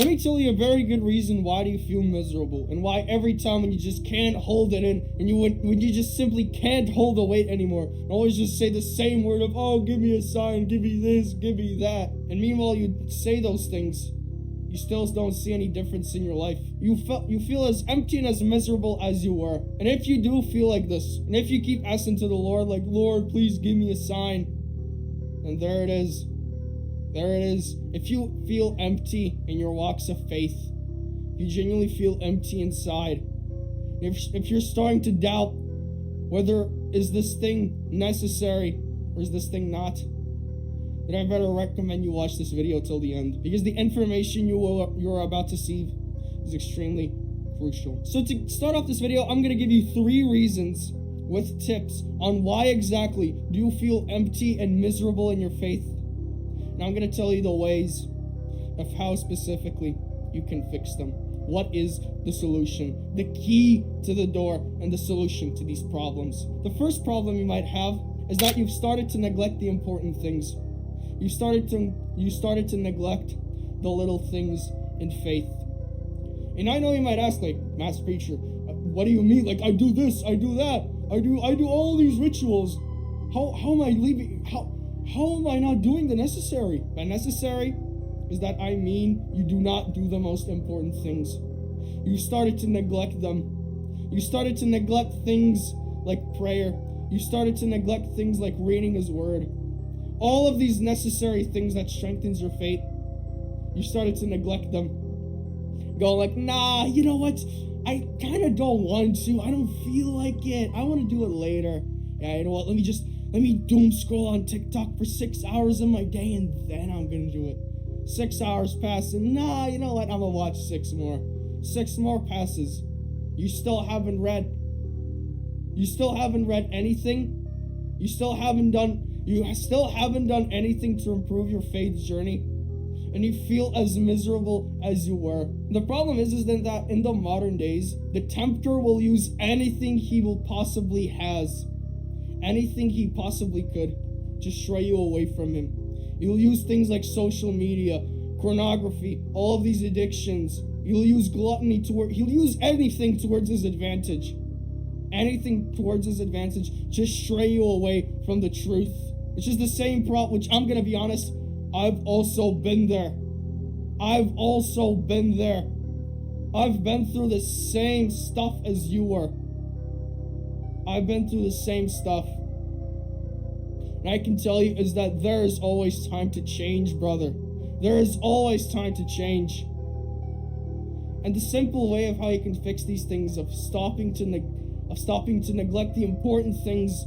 Let me tell you a very good reason why do you feel miserable, and why every time when you just can't hold it in, and when you just simply can't hold the weight anymore, and always just say the same word of, oh, give me a sign, give me this, give me that. And meanwhile, you say those things, you still don't see any difference in your life. You feel as empty and as miserable as you were. And if you do feel like this, and if you keep asking to the Lord, like, Lord, please give me a sign, and there it is. There it is. If you feel empty in your walks of faith, if you genuinely feel empty inside, if you're starting to doubt whether is this thing necessary or is this thing not, then I better recommend you watch this video till the end, because the information you're about to see is extremely crucial. So to start off this video, I'm going to give you 3 reasons with tips on why exactly do you feel empty and miserable in your faith. And I'm going to tell you the ways of how specifically you can fix them. What is the solution? The key to the door and the solution to these problems. The first problem you might have is that you've started to neglect the important things. You started to neglect the little things in faith. And I know you might ask, like, Mass Preacher, what do you mean? Like, I do this, I do that, I do all these rituals. How am I leaving? How am I not doing the necessary? By necessary is that I mean you do not do the most important things. You started to neglect them. You started to neglect things like prayer. You started to neglect things like reading His Word. All of these necessary things that strengthens your faith, you started to neglect them. Go like, nah, you know what? I kind of don't want to. I don't feel like it. I want to do it later. Yeah, you know what? Let me doom scroll on TikTok for 6 hours in my day, and then I'm gonna do it. 6 hours pass, and nah, you know what? I'm gonna watch 6 more. 6 more passes. You still haven't read anything. You still haven't done anything to improve your faith journey, and you feel as miserable as you were. The problem is that in the modern days, the tempter will use anything he possibly could to stray you away from him. He'll use things like social media, pornography, all of these addictions. He'll use gluttony he'll use anything towards his advantage. Anything towards his advantage to stray you away from the truth. Which is the same problem, which I'm gonna be honest, I've also been there. I've been through the same stuff as you were. I've been through the same stuff. And I can tell you is that there is always time to change, brother. There is always time to change. And the simple way of how you can fix these things, of stopping to neglect the important things,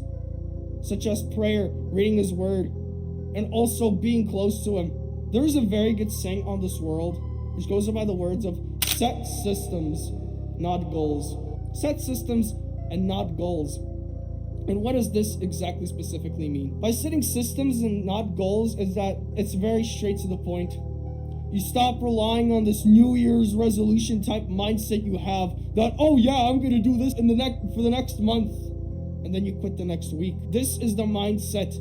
such as prayer, reading His Word, and also being close to Him. There is a very good saying on this world, which goes by the words of set systems, not goals. Set systems and not goals. And what does this exactly specifically mean? By setting systems and not goals is that it's very straight to the point. You stop relying on this New Year's resolution type mindset you have that, oh yeah, I'm gonna do this for the next month, and then you quit the next week. This is the mindset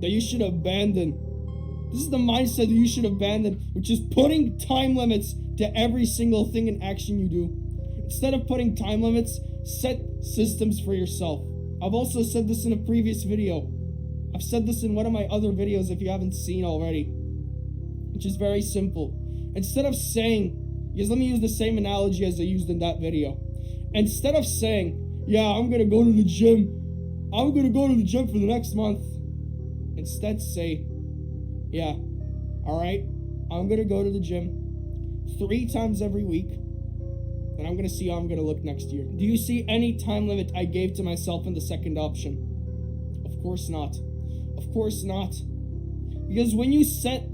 that you should abandon. This is the mindset that you should abandon, which is putting time limits to every single thing and action you do. Instead of putting time limits, set systems for yourself. I've also said this in a previous video. I've said this in one of my other videos if you haven't seen already, which is very simple. Instead of saying, because let me use the same analogy as I used in that video. Instead of saying, yeah, I'm gonna go to the gym for the next month. Instead say, yeah, alright, I'm gonna go to the gym 3 times every week, and I'm gonna see how I'm gonna look next year. Do you see any time limit I gave to myself in the second option? Of course not. Of course not. Because when you set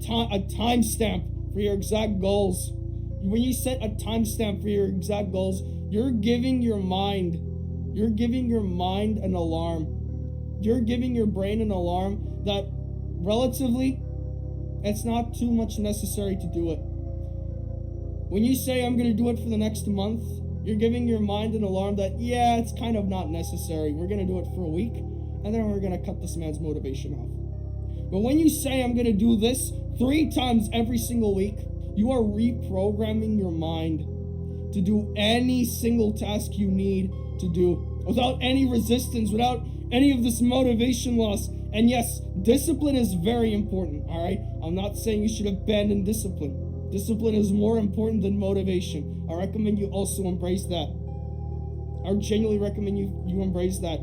a timestamp for your exact goals, you're giving your mind an alarm. You're giving your brain an alarm that relatively, it's not too much necessary to do it. When you say, I'm going to do it for the next month, you're giving your mind an alarm that, yeah, it's kind of not necessary. We're going to do it for a week, and then we're going to cut this man's motivation off. But when you say, I'm going to do this 3 times every single week, You are reprogramming your mind to do any single task you need to do without any resistance, without any of this motivation loss. And yes, discipline is very important, all right? I'm not saying you should abandon discipline. Discipline is more important than motivation. I recommend you also embrace that. I genuinely recommend you embrace that.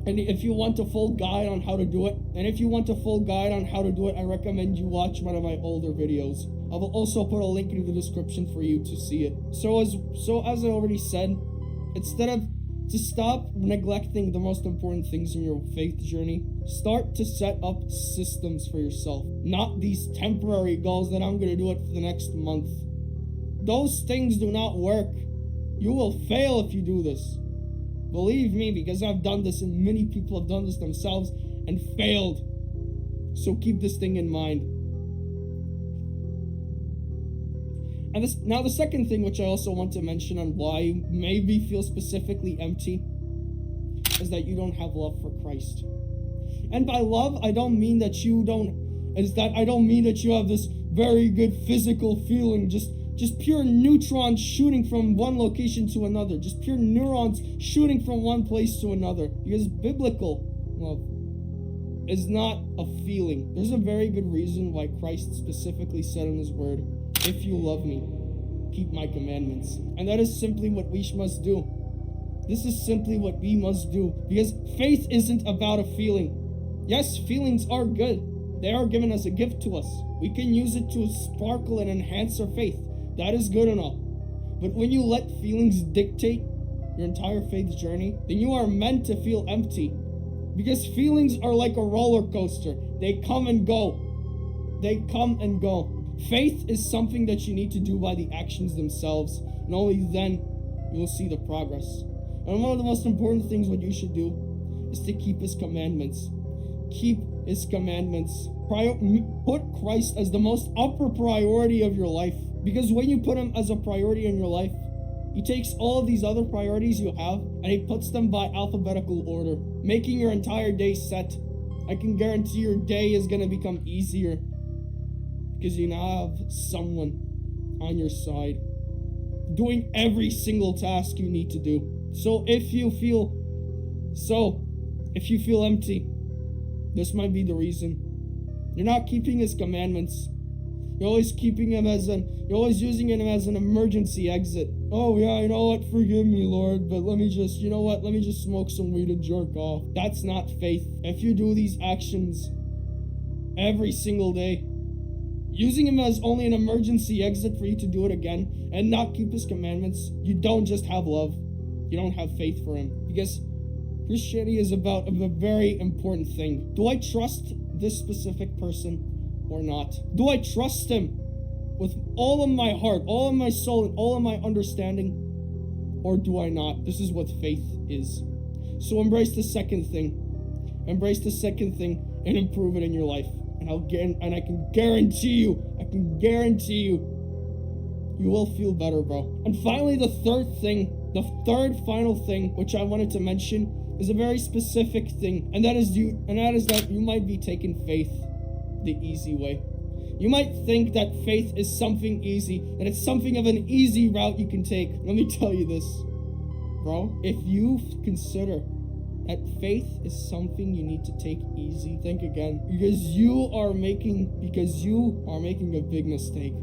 And if you want a full guide on how to do it, I recommend you watch one of my older videos. I will also put a link in the description for you to see it. So as I already said, to stop neglecting the most important things in your faith journey, start to set up systems for yourself, not these temporary goals that I'm going to do it for the next month. Those things do not work. You will fail if you do this. Believe me, because I've done this and many people have done this themselves and failed. So keep this thing in mind. And now the second thing which I also want to mention on why you maybe feel specifically empty is that you don't have love for Christ. And by love, I don't mean that you have this very good physical feeling, just pure neutrons shooting from one location to another, just pure neurons shooting from one place to another. Because biblical love is not a feeling. There's a very good reason why Christ specifically said in his word, "If you love me, keep my commandments." And that is simply what we must do. This is simply what we must do. Because faith isn't about a feeling. Yes, feelings are good. They are given as a gift to us. We can use it to sparkle and enhance our faith. That is good and all. But when you let feelings dictate your entire faith journey, then you are meant to feel empty. Because feelings are like a roller coaster. They come and go. They come and go. Faith is something that you need to do by the actions themselves, and only then you will see the progress. And one of the most important things what you should do is to keep his commandments. Keep his commandments. Put Christ as the most upper priority of your life. Because when you put him as a priority in your life, he takes all of these other priorities you have and he puts them by alphabetical order, making your entire day set. I can guarantee your day is going to become easier because you now have someone on your side doing every single task you need to do. So if you feel empty, this might be the reason. You're not keeping his commandments. You're always using him as an emergency exit. Oh yeah, you know what? Forgive me, Lord, but let me just smoke some weed and jerk off. That's not faith. If you do these actions every single day, using him as only an emergency exit for you to do it again and not keep his commandments, you don't just have love. You don't have faith for him. Because Christianity is about a very important thing. Do I trust this specific person or not? Do I trust him with all of my heart, all of my soul, and all of my understanding? Or do I not? This is what faith is. So embrace the second thing. Embrace the second thing and improve it in your life. And I can guarantee you, you will feel better, bro. And finally, the third final thing, which I wanted to mention, is a very specific thing, and that is that you might be taking faith the easy way. You might think that faith is something easy, that it's something of an easy route you can take. Let me tell you this, bro. If you consider that faith is something you need to take easy, think again, because you are making a big mistake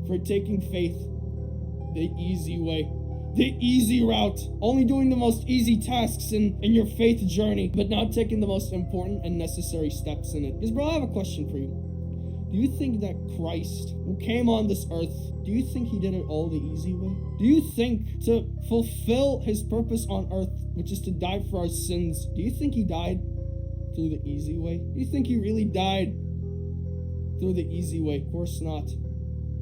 for taking faith the easy way. The easy route, only doing the most easy tasks in your faith journey, but not taking the most important and necessary steps in it. Because, bro, I have a question for you. Do you think that Christ, who came on this earth, do you think he did it all the easy way? Do you think to fulfill his purpose on earth, which is to die for our sins, do you think he died through the easy way? Do you think he really died through the easy way? Of course not.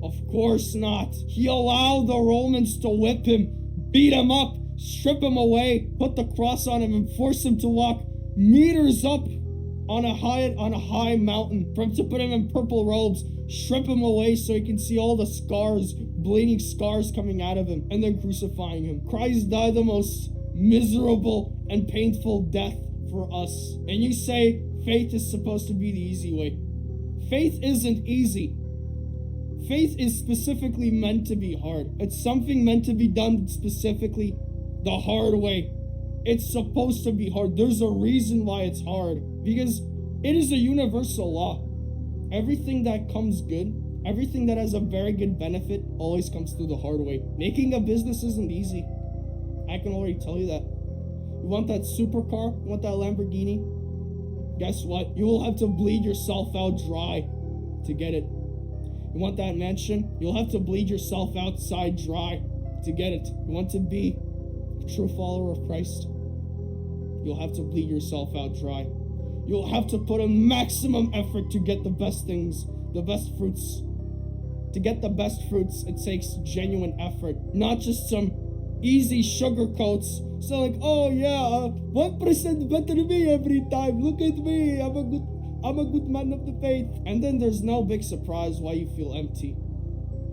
Of course not. He allowed the Romans to whip him, beat him up, strip him away, put the cross on him, and force him to walk meters up on a high mountain, to put him in purple robes, strip him away so he can see all the scars, bleeding scars coming out of him, and then crucifying him. Christ died the most miserable and painful death for us. And you say faith is supposed to be the easy way. Faith isn't easy. Faith is specifically meant to be hard. It's something meant to be done specifically the hard way. It's supposed to be hard. There's a reason why it's hard. Because it is a universal law. Everything that comes good, everything that has a very good benefit, always comes through the hard way. Making a business isn't easy. I can already tell you that. You want that supercar? You want that Lamborghini? Guess what? You will have to bleed yourself out dry to get it. You want that mansion? You'll have to bleed yourself outside dry to get it. You want to be a true follower of Christ? You'll have to bleed yourself out dry. You'll have to put a maximum effort to get the best things, the best fruits. To get the best fruits, it takes genuine effort, not just some easy sugar coats. So like, oh yeah, 1% better than me every time. Look at me, I'm a good man of the faith. And then there's no big surprise why you feel empty.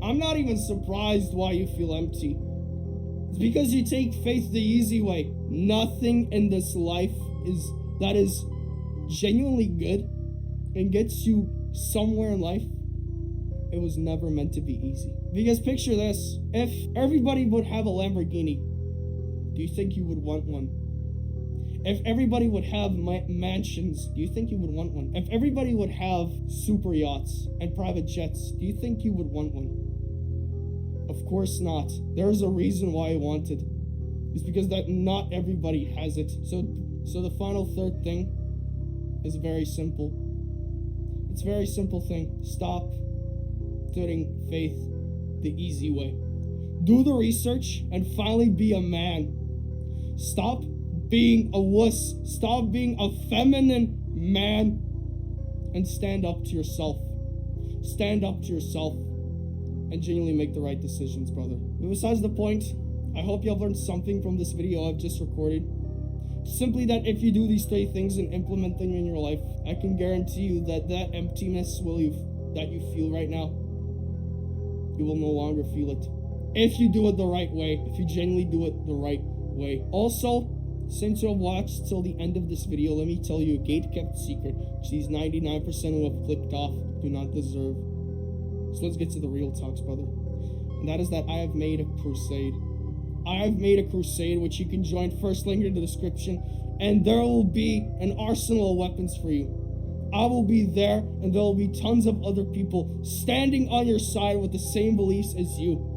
I'm not even surprised why you feel empty. It's because you take faith the easy way. Nothing in this life that is genuinely good and gets you somewhere in life. It was never meant to be easy. Because picture this, if everybody would have a Lamborghini, do you think you would want one? If everybody would have mansions, do you think you would want one? If everybody would have super yachts and private jets, do you think you would want one? Of course not. There's a reason why I wanted. It's because that not everybody has it. So the final third thing is very simple. It's a very simple thing. Stop doing faith the easy way. Do the research and finally be a man. Stop being a wuss. Stop being a feminine man and stand up to yourself. Stand up to yourself and genuinely make the right decisions, brother. But besides the point, I hope you have learned something from this video I've just recorded. Simply that if you do these 3 things and implement them in your life, I can guarantee you that that emptiness that you feel right now, you will no longer feel it. If you do it the right way, if you genuinely do it the right way. Also, since you have watched till the end of this video, let me tell you a gate-kept secret, which these 99% who have clicked off do not deserve. So let's get to the real talks, brother. And that is that I have made a crusade. I have made a crusade, which you can join, first link in the description, and there will be an arsenal of weapons for you. I will be there, and there will be tons of other people standing on your side with the same beliefs as you.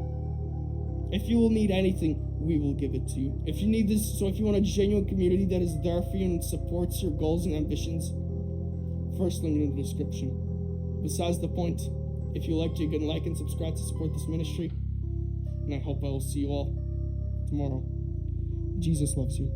If you will need anything, we will give it to you. If you need this, so if you want a genuine community that is there for you and supports your goals and ambitions, first link in the description. Besides the point, if you liked it, you can like and subscribe to support this ministry. And I hope I will see you all tomorrow. Jesus loves you.